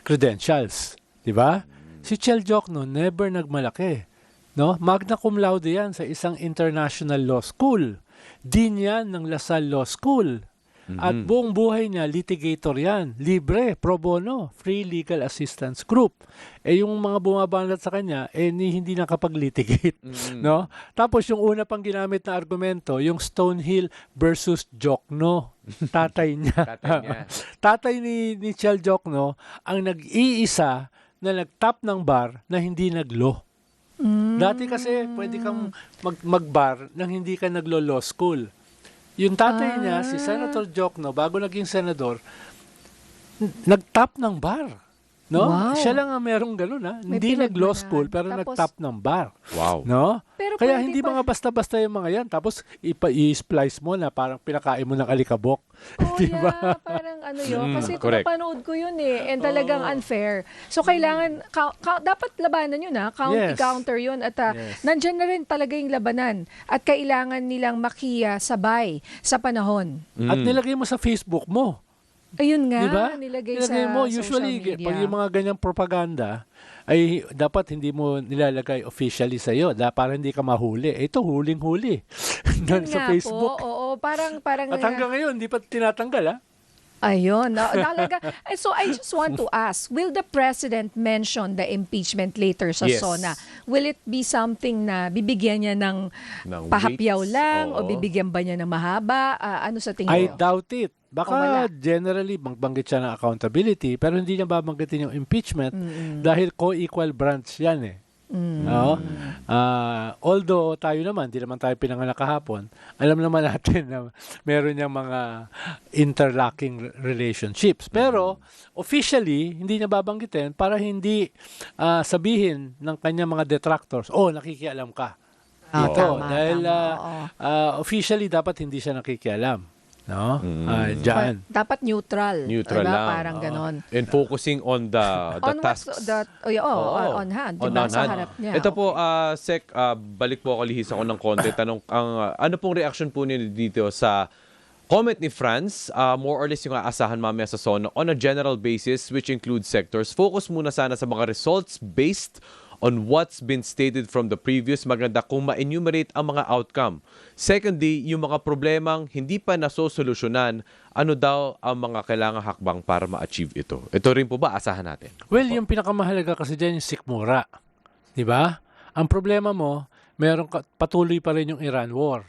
credentials. Di ba? Si Chel Jokno never nagmalaki. No? Magna cum laude yan sa isang international law school. Dean yan ng LaSalle Law School. At buong buhay niya, litigator yan. Libre, pro bono, free legal assistance group. Eh yung mga bumabanat sa kanya, hindi nakapag-litigate. No? Tapos yung una pang ginamit na argumento, yung Stonehill versus Jokno. Tatay niya. Tatay ni Chel Jokno ang nag-iisa na nag-top ng bar na hindi nag-law. Dati kasi pwede kang mag-bar nang hindi ka naglo-law school. Yung tatay niya, si Senator Jokno, bago naging senador, nag-top ng bar. No? Wow. Siya lang ang merong gano'n. May Hindi nag-law pinagmanahan. school, pero Tapos, nag-top ng bar. wow. No? Pero Kaya pwede hindi pa- mga basta-basta yung mga yan. Tapos i-splice mo na parang pinakain mo ng alikabok. Oh, yeah, parang ano yun. Kasi correct. napanood ko yun eh. And talagang unfair. So, kailangan, dapat labanan yun Yes. i-counter yun. At Yes. nandyan na rin talaga yung labanan. At kailangan nilang sabay sa panahon. At nilagay mo sa Facebook mo. Ayun nga, Diba? nilagay sa mo, social usually, media. pag yung mga ganyang propaganda, ay dapat hindi mo nilalagay officially sa iyo para hindi ka mahuli. Ito, huling-huli. Yun sa nga Facebook. Po, oo, parang At hanggang ngayon, hindi pa tinatanggal, ha? ayun. Talaga. So I just want to ask, will the president mention the impeachment later sa Yes. SONA? Will it be something na bibigyan niya ng Ng pahapyaw weights? lang o Oo. bibigyan ba niya ng mahaba? Ano sa tingin I mo? doubt it. wala. Baka generally magbanggit siya ng accountability pero hindi niya babanggitin yung impeachment dahil co-equal branch yan eh. No? Although tayo naman, di naman tayo pinanganak kahapon, alam naman natin na meron niyang mga interlocking relationships. Pero officially, hindi niya babanggitin para hindi sabihin ng kanyang mga detractors, nakikialam ka. Dito. Tama, Dahil tama, oo. officially dapat hindi siya nakikialam. no? Diyan. Dapat neutral. Neutral diba? lang. Parang ganon. And focusing on the On tasks. on hand. On Diba? Sa hand. harap niya. Ito po, Sec, balik po ako, lihis ako ng konti. Ano pong reaction po niyo dito sa comment ni Franz? More or less yung aasahan mamaya sa SONA on a general basis, which includes sectors. Focus muna sana sa mga results based on what's been stated from the previous. Maganda kung ma-enumerate ang mga outcome. Secondly, yung mga problemang hindi pa nasosolusyonan, ano daw ang mga kailangang hakbang para ma-achieve ito? Ito rin po ba asahan natin? Well, yung pinakamahalaga kasi dyan yung sikmura. Di ba? Ang problema mo, patuloy pa rin yung Iran war.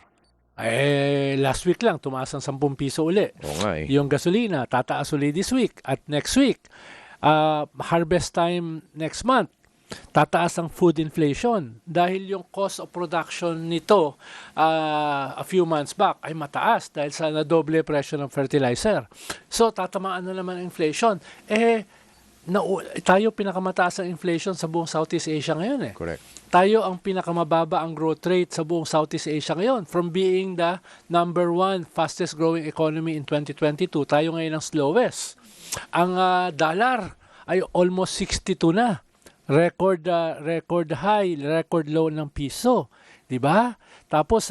Last week lang, tumaas ang 10 piso uli. Oo nga eh. Yung gasolina, tataas uli this week at next week. Harvest time next month. Tataas ang food inflation dahil yung cost of production nito a few months back ay mataas dahil sa nadoble presyo ng fertilizer. So, tatamaan na naman ang inflation. Tayo pinakamataas ang inflation sa buong Southeast Asia ngayon eh. Correct. Tayo ang pinakamababa ang growth rate sa buong Southeast Asia ngayon. From being the number 1 fastest growing economy in 2022, tayo ngayon ang slowest. Ang dollar ay almost 62 na. Record high, record low ng piso, 'di ba? Tapos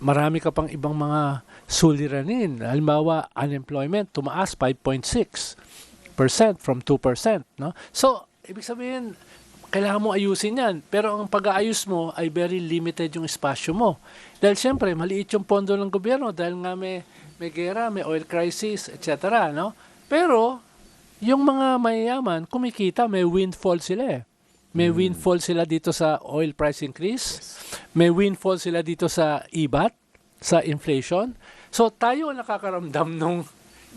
marami ka pang ibang mga suliranin. Halimbawa, unemployment tumaas 5.6% from 2%, no? So, ibig sabihin, kailangan mo ayusin 'yan, pero ang pag-aayos mo ay very limited yung espasyo mo. Dahil siyempre, maliit yung pondo ng gobyerno dahil nga may gera, may oil crisis, etc., no? Pero yung mga mayayaman, kumikita, may windfall sila eh. May windfall sila dito sa oil price increase. May windfall sila dito sa IBAT, sa inflation. So tayo ang nakakaramdam ng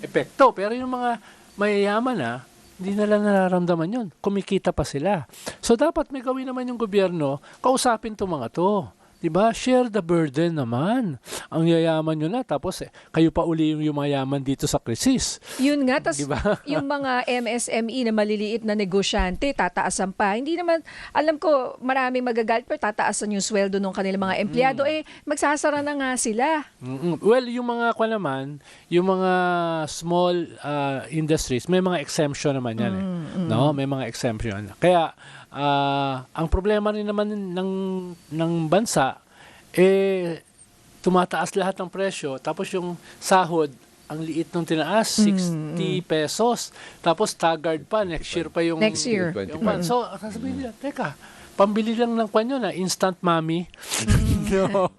epekto. Pero yung mga mayayaman hindi nila nararamdaman yun. Kumikita pa sila. So dapat may gawin naman yung gobyerno, kausapin itong mga to. Diba? Share the burden naman. Ang yayaman nyo na, tapos kayo pa uli yung mayaman dito sa krisis. Yun nga, tas Diba? yung mga MSME na maliliit na negosyante, tataasan pa. Hindi naman, alam ko, maraming magagalit, pero tataasan yung sweldo ng kanilang mga empleyado. Magsasara na nga sila. Well, yung mga naman, yung mga small industries, may mga exemption naman yan eh. No? May mga exemption. Kaya, ang problema rin naman ng bansa, tumataas lahat ng presyo, tapos yung sahod, ang liit nung tinaas, 60 pesos. Tapos staggered pa, next year pa yung... Next year. Yung month. So, sasabihin nila, teka, pambili lang ng kwanyo na instant mommy. No.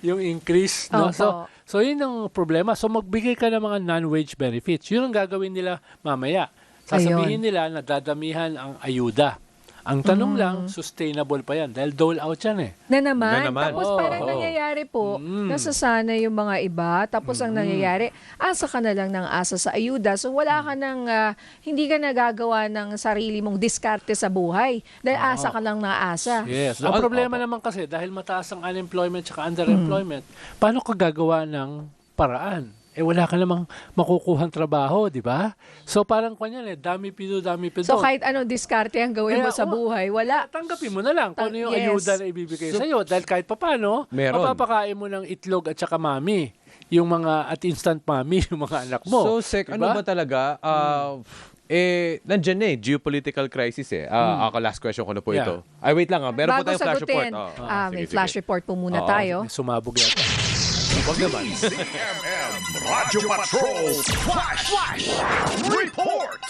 yung increase. No? Opo. So, yun ang problema. So, magbigay ka ng mga non-wage benefits. Yun ang gagawin nila mamaya. Sasabihin nila na dadamihan ang ayuda. Ang tanong lang, sustainable pa yan. Dahil dole out yan eh. Na naman. Na naman. Tapos parang nangyayari po, nasasanay yung mga iba, tapos ang nangyayari, asa ka na lang ng asa sa ayuda. So wala ka ng, hindi ka nagagawa ng sarili mong diskarte sa buhay. Dahil asa ka lang na asa. Yes. Ang problema naman kasi, dahil mataas ang unemployment at underemployment, paano ka gagawa ng paraan? Wala ka namang makukuhang trabaho, di ba? So parang kanyan dami pido. So kahit anong diskarte ang gawin mo sa buhay, wala. Tanggapin mo na lang kung ano yung Yes. ayuda na ibibigay sa'yo. Dahil kahit papano, Meron. mapapakain mo ng itlog at saka mami. Yung mga at instant mami, yung mga anak mo. So, Sec, Diba? ano ba talaga? Nandyan geopolitical crisis eh. Ako, last question ko na po Yeah. ito. Ay, wait lang meron po Bago tayong flash report. sagutin, may flash report po muna Oo, tayo. May sumabog yata. Wag naman. Radyo Patrol Flash Report!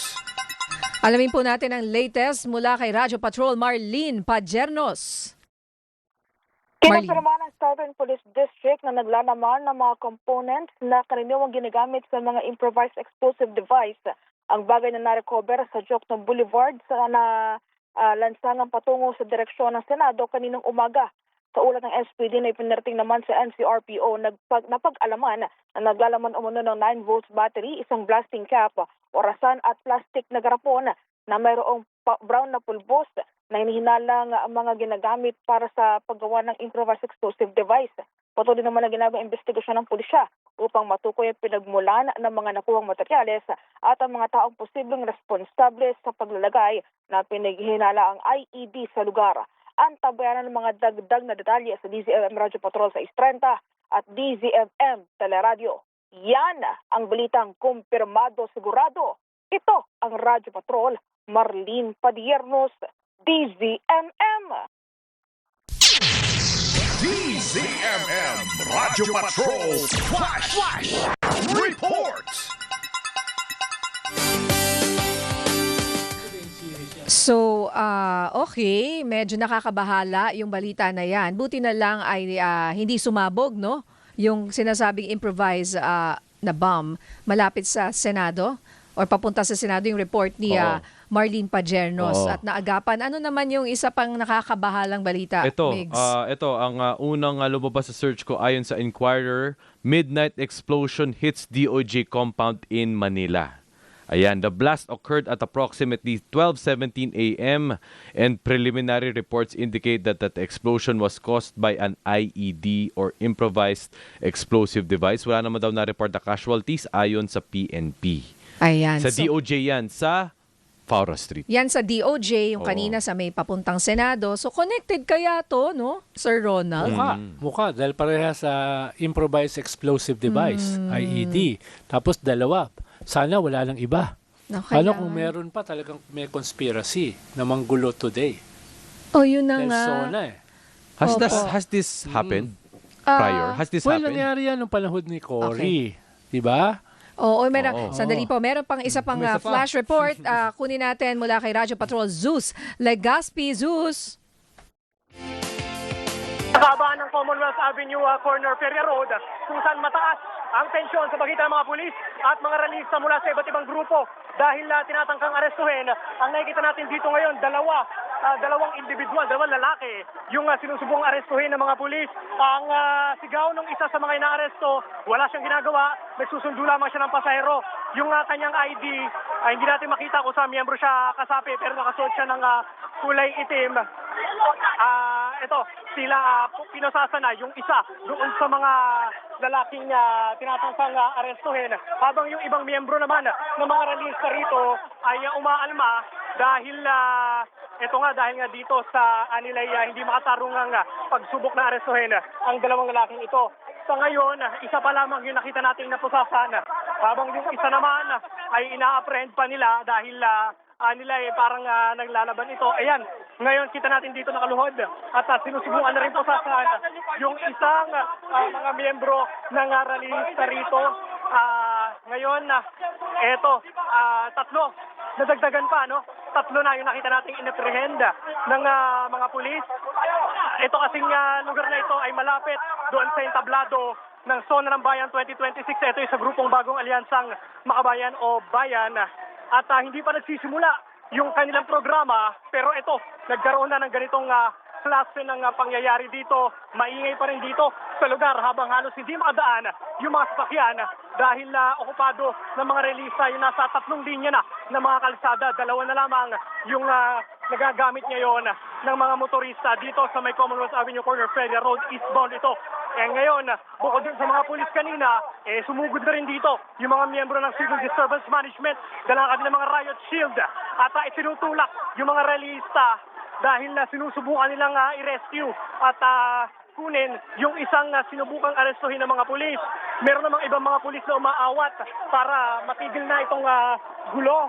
Alamin po natin ang latest mula kay Radyo Patrol Marlene Pajernos. Kinapirma ng Southern Police District na naglalaman ng mga components na karaniwang ginagamit sa mga improvised explosive device. Ang bagay na na-recover sa Jokno Boulevard sa lansangan patungo sa direksyon ng Senado kaninang umaga. Sa ulat ng SPD na ipinarating naman sa NCRPO, napag-alaman na naglalaman umano ng 9 volts battery, isang blasting cap, orasan at plastic na garapon na mayroong brown na pulbos na hinihinalang mga ginagamit para sa paggawa ng improvised explosive device. Patuloy naman ang ginagawang investigasyon ng pulisya upang matukoy ang pinagmulan ng mga nakuhang materyales at ang mga taong posibleng responsable sa paglalagay na pinaghihinala ang IED sa lugar. Antabayanan ng mga dagdag na detalye sa DZMM Radyo Patrol sa 6:30 at DZMM Teleradio. Yan ang balitang kumpirmado sigurado. Ito ang Radyo Patrol, Marlene Padiernos, DZMM. DZMM Radyo Patrol Flash Report. So, okay, medyo nakakabahala yung balita na yan. Buti na lang ay hindi sumabog, no? Yung sinasabing improvised na bomb malapit sa Senado or papunta sa Senado yung report ni Marlene Padiernos Oo. at naagapan. Ano naman yung isa pang nakakabahalang balita, Migs? Ito ang unang lumabas sa search ko ayon sa Inquirer, midnight explosion hits DOJ compound in Manila. Ayan, the blast occurred at approximately 12:17 a.m. and preliminary reports indicate that that explosion was caused by an IED or improvised explosive device. Wala naman daw na-report na casualties ayon sa PNP. Ayan. Sa DOJ yan, sa Faura Street. Yan sa DOJ, yung Oo. kanina sa may papuntang Senado. So, connected kaya to, no, Sir Ronald? Mukha, dahil pareha sa improvised explosive device, IED. Tapos dalawa. Sana wala lang iba. No, Ano kailangan. kung meron pa talagang may conspiracy na manggulo today? Oh, yun na Dahil nga. SONA eh. Has this happened prior? Has this Well, happened? nangyari yan nung panahon ni Cory. Diba? Oo, Oo. sandali po. Meron pang isa pang May isa pa. flash report. Kunin natin mula kay Radyo Patrol, Zeus Legaspi. Zeus. Nakabaan ng Commonwealth Avenue corner Feria Road kung saan mataas ang tensyon sa pagitan ng mga pulis at mga ralista mula sa iba't ibang grupo dahil tinatangkang arestuhin. Ang nakikita natin dito ngayon, dalawang individual, dalawang lalaki yung sinusubong arestuhin ng mga pulis. Ang sigaw ng isa sa mga inaaresto, wala siyang ginagawa, nagsusundo lamang siya ng pasahero. Yung kanyang ID, hindi natin makita kung saan miyembro siya kasapi pero nakasuot siya ng kulay itim. Ito, sila pinasasana yung isa doon sa mga lalaking tinatangkang arestuhin. Habang yung ibang miyembro naman ng mga ralista rito ay umaalma dahil dahil nga dito sa nilay hindi makatarungang pagsubok na arestuhin ang dalawang lalaking ito. Sa ngayon, isa pa lamang yung nakita nating napusasan. Habang yung isa naman ay ina-apprehend pa nila dahil nila parang naglalaban ito. Ayan, ngayon kita natin dito nakaluhod at sinusubukan na rin po sa yung isang mga miyembro ng ralista rito. Ngayon, tatlo, nadagdagan pa, no? Tatlo na yung nakita nating in-apprehend ng mga pulis. Ito kasing lugar na ito ay malapit doon sa entablado ng Zona ng Bayan 2026. Ito yung sa grupong Bagong Alyansang Makabayan o Bayan. At hindi pa nagsisimula yung kanilang programa, pero ito, nagkaroon na ng ganitong klase ng pangyayari dito. Maingay pa rin dito sa lugar habang halos hindi makadaan yung mga sasakyan dahil okupado ng mga relista yung nasa 3 linya na ng mga kalsada. 2 na lamang yung nagagamit ngayon ng mga motorista dito sa may Commonwealth Avenue corner Feria Road, eastbound ito. Ngayon, bukod din sa mga pulis kanina, sumugod na rin dito yung mga miyembro ng Civil Disturbance Management, dala kanilang mga riot shield at itinutulak yung mga realista dahil sinusubukan nilang i-rescue at kunin yung isang sinubukang arestuhin ng mga pulis. Meron namang ibang mga pulis na umaawat para matigil na itong gulo.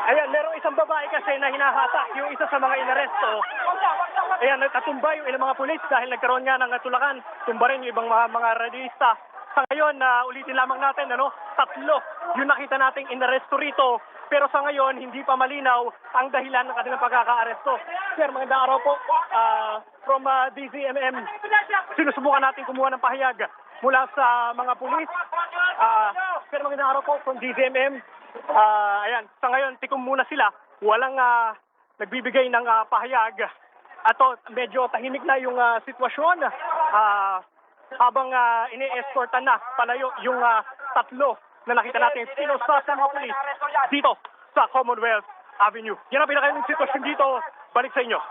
Ayan, merong isang babae kasi na hinahatak yung isa sa mga inaresto. Ayan, nagkatumba yung ilang mga pulis dahil nagkaroon nga ng tulakan. Tumba rin yung ibang mga radista. Sa ngayon, ulitin lamang natin, 3 yung nakita nating inaresto rito. Pero sa ngayon, hindi pa malinaw ang dahilan ng kanilang pagkakaaresto. Sir, magandang araw po. From DZMM, sinusubukan natin kumuha ng pahayag mula sa mga pulis. Sir, magandang araw po from DZMM. Ayan, sa ngayon, tikom muna sila. Walang nagbibigay ng pahayag. At medyo tahimik na yung sitwasyon. Habang ini-escortan na palayo yung 3 na nakita natin sinusa sa mga pulis dito sa Commonwealth Avenue. Yan ang pinakailang sitwasyon dito. Balik sa inyo.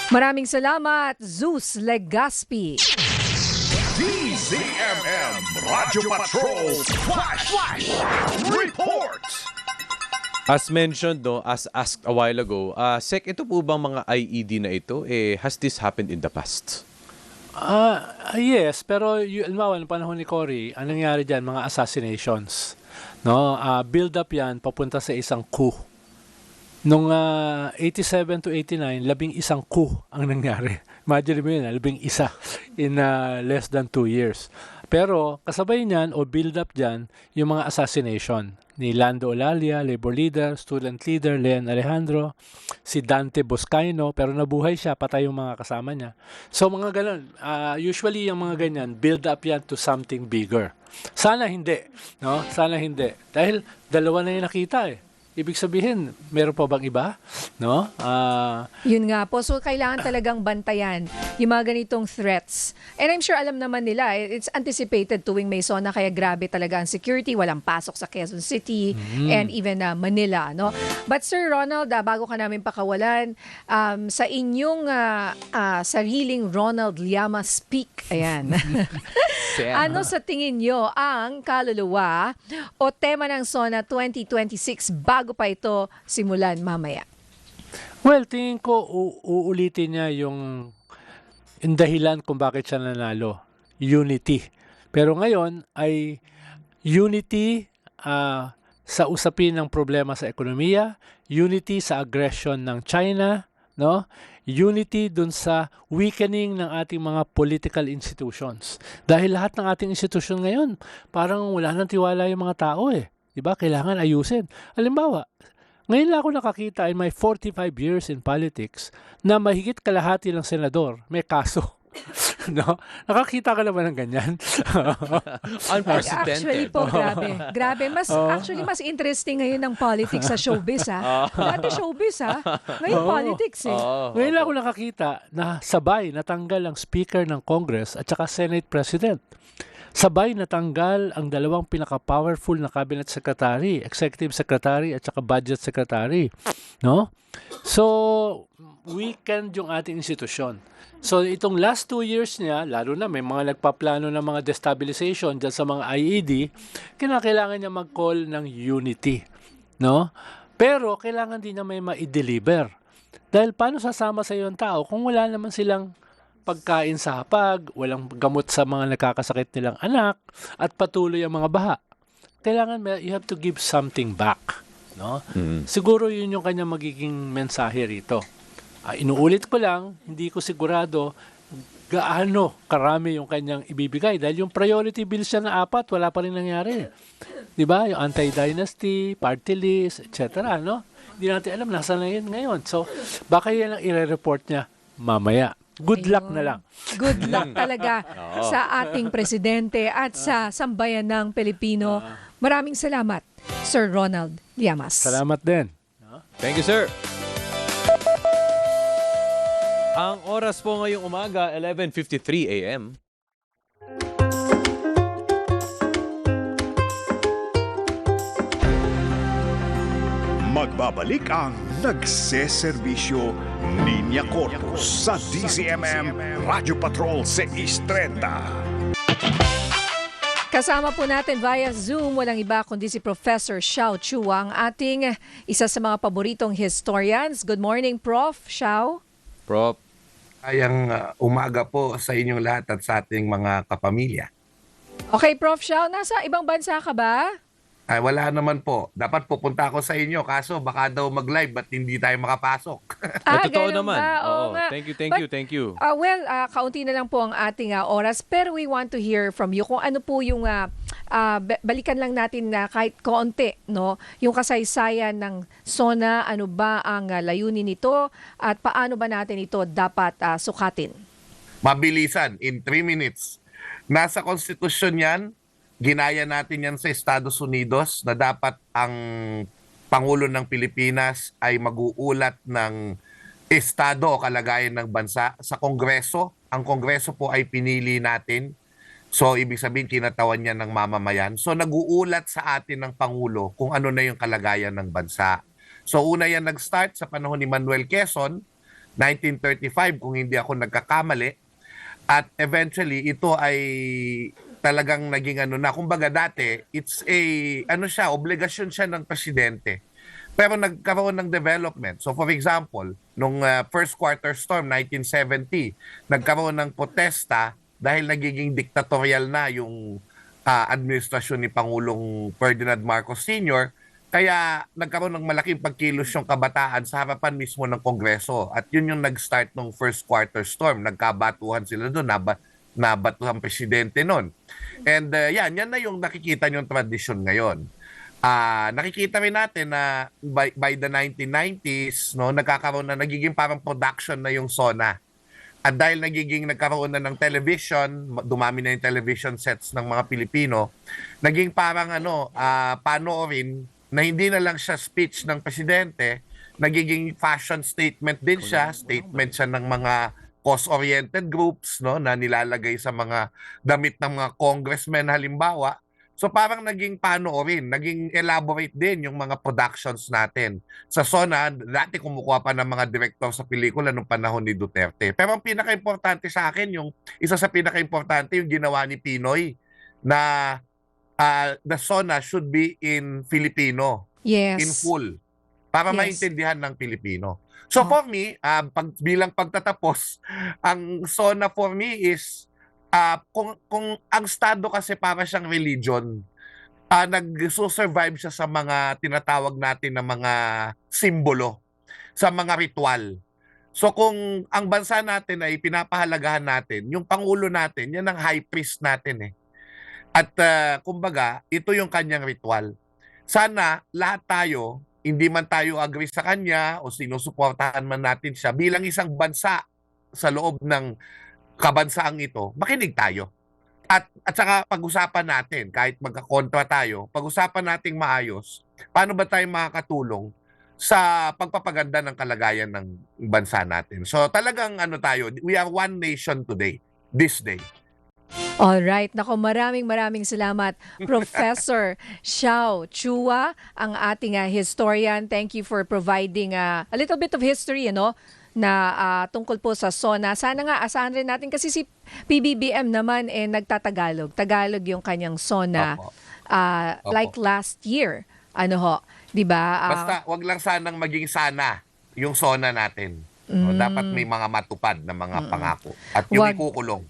Maraming salamat, Zeus Legaspi. DZMM Radyo Patrol Flash Report. As mentioned, no, as asked a while ago, Sec, ito po bang mga IED na ito, has this happened in the past? Yes, pero halimbawa, ng panahon ni Cory, anong nangyari dyan? Mga assassinations. No? Build up yan, papunta sa isang coup. Nung 87 to 89, 11 coup ang nangyari. Imagine mo yun, 11 in less than 2 years. Pero kasabay niyan o build up dyan, yung mga assassination ni Lando Olalia, labor leader, student leader, Leon Alejandro, si Dante Boscaino, pero nabuhay siya, patay yung mga kasama niya. So mga ganun, usually yung mga ganyan, build up yan to something bigger. Sana hindi, no? Sana hindi. Dahil dalawa na yung nakita eh. Ibig sabihin, meron pa bang iba? No? Yun nga po. So, kailangan talagang bantayan yung mga ganitong threats. And I'm sure alam naman nila, it's anticipated tuwing may SONA, kaya grabe talaga ang security. Walang pasok sa Quezon City and even Manila. No? But Sir Ronald, bago ka namin pakawalan, sa inyong sariling Ronald Llamas Speak, ayan. Ano sa tingin nyo ang kaluluwa o tema ng SONA 2026 bago pa ito simulan mamaya? Well, tingin ko uulitin niya yung dahilan kung bakit siya nanalo. Unity. Pero ngayon ay unity sa usapin ng problema sa ekonomiya, unity sa aggression ng China, no? Unity dun sa weakening ng ating mga political institutions. Dahil lahat ng ating institusyon ngayon, parang wala nang tiwala yung mga tao eh. Diba? Kailangan ayusin. Halimbawa, ngayon lang ako nakakita in my 45 years in politics na mahigit kalahati ng senador may kaso. No? Nakakita ka naman ng ganyan. Unprecedented. Actually po, grabe. Grabe. Actually, mas interesting ngayon ng politics sa showbiz, ha? Dati showbiz, ha? Ngayon politics, eh. Ngayon lang ako nakakita na sabay natanggal ang Speaker ng Congress at saka Senate President. Sabay natanggal ang dalawang pinaka-powerful na Cabinet Secretary, Executive Secretary at saka Budget Secretary. No? So, weakened yung ating institusyon. So, itong last 2 years niya, lalo na may mga nagpaplano ng mga destabilization dyan sa mga IED, kinakailangan niya mag-call ng unity. No? Pero, kailangan din niya may ma-deliver. Dahil paano sasama sa yung tao kung wala naman silang pagkain sa hapag, walang gamot sa mga nakakasakit nilang anak, at patuloy ang mga baha. Kailangan you have to give something back. No? Siguro yun yung kanyang magiging mensahe rito. Inuulit ko lang, hindi ko sigurado gaano karami yung kanyang ibibigay dahil yung priority bills siya na 4, wala pa rin nangyari. 'Di ba? Yung anti-dynasty, party list, etc. No? Hindi natin alam nasa na yun ngayon. So, baka yan ang i-report niya mamaya. Good luck na lang. Good luck talaga sa ating presidente at sa sambayan ng Pilipino. Maraming salamat, Sir Ronald Llamas. Salamat din. Thank you, sir. Ang oras po ngayong umaga, 11:53 a.m. Magbabalik ang nagseserbisyo Linya Corpus sa DZMM Radyo Patrol 630. Kasama po natin via Zoom, walang iba kundi si Professor Xiao Chu, ang ating isa sa mga paboritong historians. Good morning, Prof. Xiao. Prof. Ayang umaga po sa inyong lahat at sa ating mga kapamilya. Okay, Prof. Xiao, nasa ibang bansa ka ba? Ay, wala naman po. Dapat pupunta ako sa inyo kaso baka daw mag-live at hindi tayo makapasok. Totoo ganun naman. ba? Oo nga. Thank you. Kaunti na lang po ang ating oras, pero we want to hear from you kung ano po yung balikan lang natin na kahit kaunti, no? Yung kasaysayan ng SONA, ano ba ang layunin nito at paano ba natin ito dapat sukatin? Mabilisan, in 3 minutes. Nasa konstitusyon yan, ginaya natin yan sa Estados Unidos na dapat ang Pangulo ng Pilipinas ay mag-uulat ng estado o kalagayan ng bansa sa Kongreso. Ang Kongreso po ay pinili natin. So, ibig sabihin, kinatawan niya ng mamamayan. So, nag-uulat sa atin ng Pangulo kung ano na yung kalagayan ng bansa. So, una yan nag-start sa panahon ni Manuel Quezon, 1935, kung hindi ako nagkakamali. At eventually, ito ay talagang naging kumbaga dati, it's obligasyon siya ng presidente Pero nagkaroon ng development. So for example, nung first quarter storm 1970, nagkaroon ng protesta dahil nagiging diktatorial na yung administrasyon ni Pangulong Ferdinand Marcos Sr. Kaya nagkaroon ng malaking pagkilos yung kabataan sa harapan mismo ng Kongreso. At yun yung nag-start ng first quarter storm. Nagkabatuhan sila doon, nabatuhan presidente noon. And yan na yung nakikita yung tradisyon ngayon. Nakikita rin natin na by the 1990s, no, nagiging parang production na yung SONA. At dahil nagkaroon na ng television, dumami na yung television sets ng mga Pilipino, naging parang panoorin na hindi na lang siya speech ng presidente, nagiging fashion statement din siya, statement siya ng mga cause-oriented groups, no, na nilalagay sa mga damit ng mga congressmen halimbawa. So parang naging panoorin, naging elaborate din yung mga productions natin. Sa SONA, dati kumukuha pa ng mga director sa pelikula nung panahon ni Duterte. Pero ang pinaka-importante sa akin, isa sa pinaka-importante yung ginawa ni Pinoy na the SONA should be in Filipino, Yes. in full, para Yes. maintindihan ng Pilipino. So for me, bilang pagtatapos, ang SONA for me is kung ang Estado kasi para siyang religion, nag-survive siya sa mga tinatawag natin na mga simbolo, sa mga ritual. So kung ang bansa natin ay pinapahalagahan natin, yung Pangulo natin, yan ang high priest natin eh. At kumbaga, ito yung kanyang ritual. Sana lahat tayo, hindi man tayo agree sa kanya o sinusuportahan man natin siya, bilang isang bansa sa loob ng kabansaang ito, makinig tayo. At saka pag-usapan natin, kahit magkakontra tayo, pag-usapan nating maayos, paano ba tayo makakatulong sa pagpapaganda ng kalagayan ng bansa natin. So talagang we are one nation today, this day. All right. Nako, maraming salamat, Professor Xiao Chua, ang ating historian. Thank you for providing a little bit of history, na tungkol po sa SONA. Sana nga asahan rin natin kasi si PBBM naman nagtatagalog. Tagalog yung kanyang SONA. Opo. Like last year. 'Di ba? Basta wag lang sanang maging sana yung SONA natin. No, dapat may mga matupad na mga pangako. At yung ikukulong.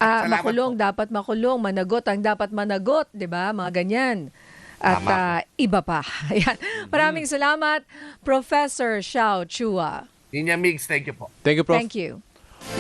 Salamat makulong, po. dapat makulong, managot ang dapat managot, 'di ba? Mga ganyan. At iba pa. Ayan. Maraming salamat, Professor Xiao Chua. Ninya Migs, thank you po. Thank you, Prof. Thank you.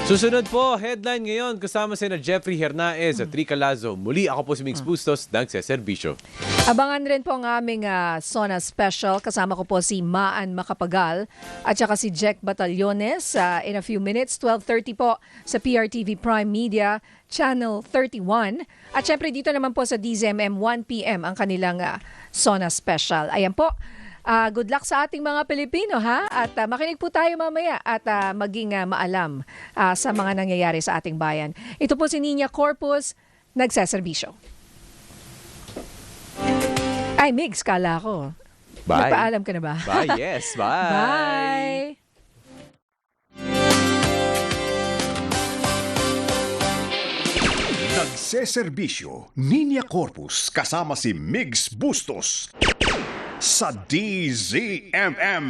Susunod po, headline ngayon, kasama sina Jeffrey Hernaez at Rica Lazo. Muli, ako po si Mix Bustos, nagseserbisyo. Abangan rin po ang aming SONA special. Kasama ko po si Maan Macapagal at saka si Jack Batallones in a few minutes. 12:30 po sa PRTV Prime Media, Channel 31. At syempre dito naman po sa DZMM 1 p.m. ang kanilang SONA special. Ayan po. Good luck sa ating mga Pilipino, ha? At makinig po tayo mamaya at maging maalam sa mga nangyayari sa ating bayan. Ito po si Nina Corpus, nagseserbisyo. Ay, Migs, kala ko. Bye. Nagpaalam ka na ba? Bye, yes. Bye. Bye. Nagseserbisyo, Ninya Corpus kasama si Migs Bustos sa DZMM.